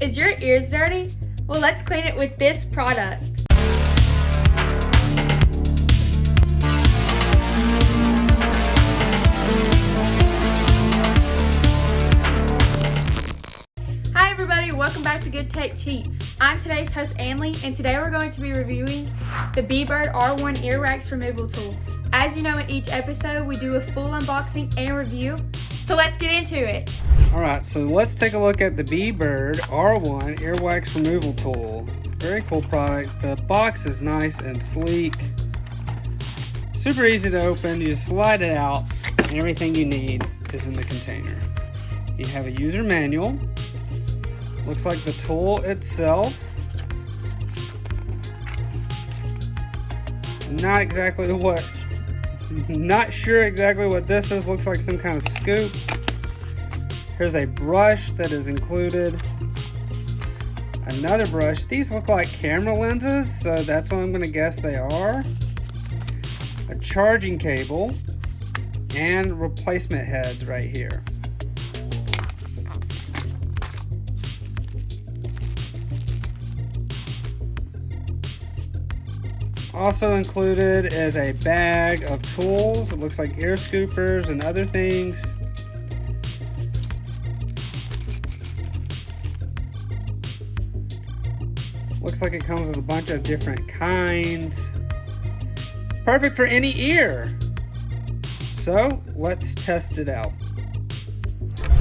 Is your ears dirty? Well, let's clean it with this product. Hi everybody, welcome back to Good Tech Cheap. I'm today's host Anley, and today we're going to be reviewing the BEBIRD R1 Earwax Removal Tool. As you know, in each episode we do a full unboxing and review, so let's get into it. Alright, so let's take a look at the BEBIRD R1 Earwax Removal Tool. Very cool product. The box is nice and sleek. Super easy to open. You slide it out and everything you need is in the container. You have a user manual. Looks like the tool itself. Not sure exactly what this is. Looks like some kind of scoop. Here's a brush that is included. Another brush. These look like camera lenses, so that's what I'm going to guess they are. A charging cable and replacement heads right here. Also included is a bag of tools. It looks like ear scoopers and other things. Looks like it comes with a bunch of different kinds. Perfect for any ear. So let's test it out.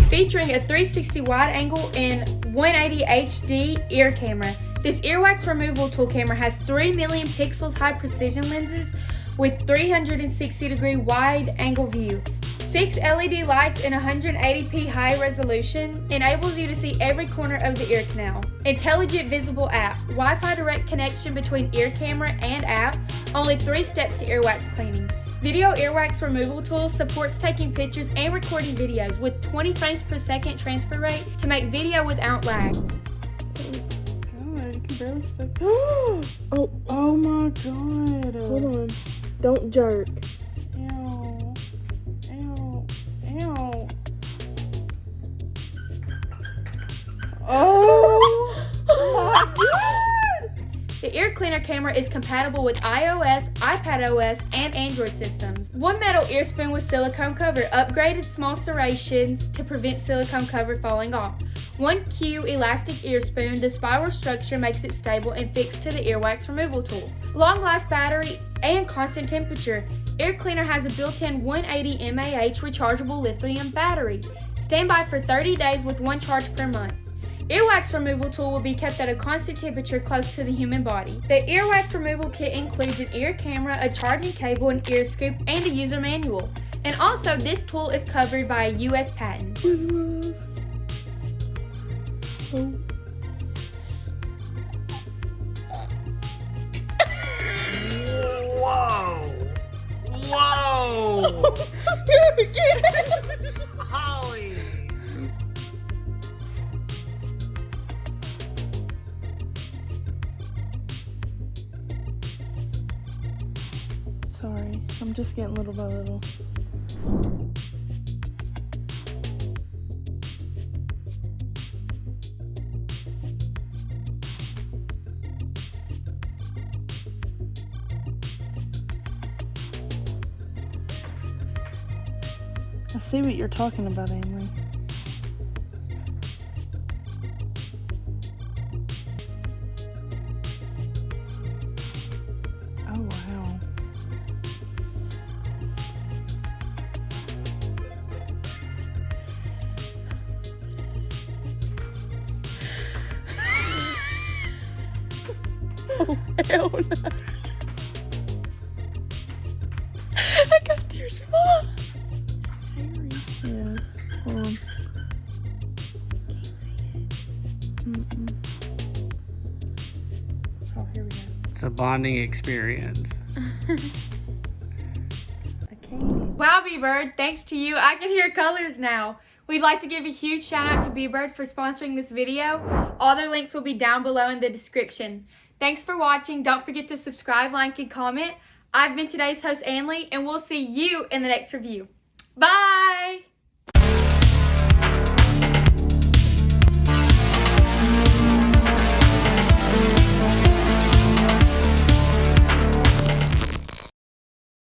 Featuring a 360 wide angle and 180 HD ear camera, this earwax removal tool camera has 3 million pixels high precision lenses with 360 degree wide angle view. 6 LED lights and 180p high resolution enables you to see every corner of the ear canal. Intelligent visible app, Wi-Fi direct connection between ear camera and app, only 3 steps to earwax cleaning. Video earwax removal tool supports taking pictures and recording videos with 20 frames per second transfer rate to make video without lag. Oh my god. Hold on. Don't jerk. Ew. Oh my god! The ear cleaner camera is compatible with iOS, iPadOS, and Android systems. One metal ear spoon with silicone cover, upgraded small serrations to prevent silicone cover falling off. 1 Q elastic ear spoon, the spiral structure makes it stable and fixed to the earwax removal tool. Long life battery and constant temperature. Ear cleaner has a built-in 180 mAh rechargeable lithium battery. Standby for 30 days with 1 charge per month. Earwax removal tool will be kept at a constant temperature close to the human body. The earwax removal kit includes an ear camera, a charging cable, an ear scoop, and a user manual. And also, this tool is covered by a US patent. Whoa! Holly! Sorry, I'm just getting little by little. I see what you're talking about, Emily. Oh, wow. Oh, hell no. I got tears in my eyes. Yeah, hold on. Can't see it. Oh, here we go. It's a bonding experience. I can't. Wow, BEBIRD, thanks to you, I can hear colors now. We'd like to give a huge shout out to BEBIRD for sponsoring this video. All their links will be down below in the description. Thanks for watching. Don't forget to subscribe, like, and comment. I've been today's host, Anley, and we'll see you in the next review. Bye!